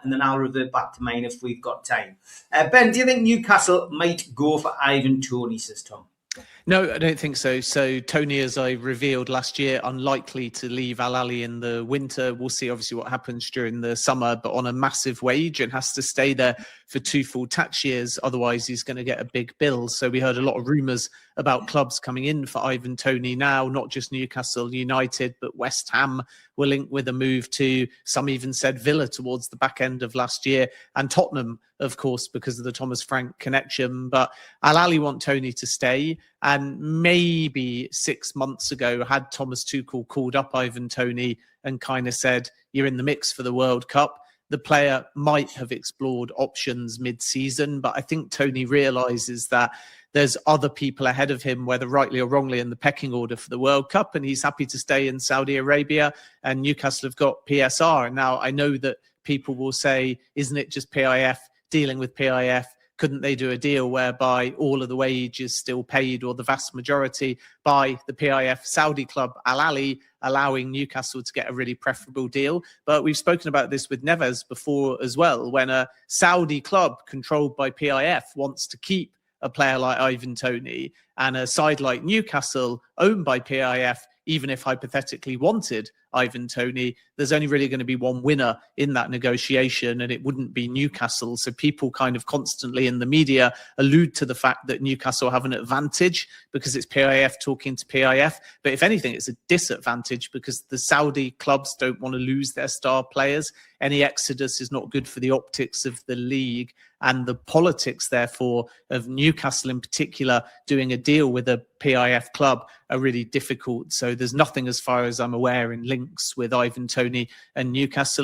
and then I'll revert back to mine if we've got time. Ben, do you think Newcastle might go for Ivan Toney, says Tom? No, I don't think so. So Toney, as I revealed last year, unlikely to leave Al Ahly in the winter. We'll see obviously what happens during the summer, but on a massive wage and has to stay there for 2 full tax years. Otherwise, he's going to get a big bill. So we heard a lot of rumours about clubs coming in for Ivan Toney now, not just Newcastle United, but West Ham were linked with a move to, some even said Villa towards the back end of last year, and Tottenham, of course, because of the Thomas Frank connection. But Al Ahly want Toney to stay. And maybe 6 months ago, had Thomas Tuchel called up Ivan Toney and kind of said, you're in the mix for the World Cup, the player might have explored options mid-season. But I think Toney realises that there's other people ahead of him, whether rightly or wrongly, in the pecking order for the World Cup. And he's happy to stay in Saudi Arabia. And Newcastle have got PSR. And now I know that people will say, isn't it just PIF dealing with PIF? Couldn't they do a deal whereby all of the wage is still paid, or the vast majority, by the PIF Saudi club Al Ahly, allowing Newcastle to get a really preferable deal? But we've spoken about this with Neves before as well. When a Saudi club controlled by PIF wants to keep a player like Ivan Toney, and a side like Newcastle owned by PIF, even if hypothetically wanted Ivan Toney, there's only really going to be one winner in that negotiation, and it wouldn't be Newcastle. So people kind of constantly in the media allude to the fact that Newcastle have an advantage because it's PIF talking to PIF. But if anything, it's a disadvantage because the Saudi clubs don't want to lose their star players. Any exodus is not good for the optics of the league, and the politics, therefore, of Newcastle in particular doing a deal with a PIF club are really difficult. So there's nothing, as far as I'm aware, in links with Ivan Toney and Newcastle.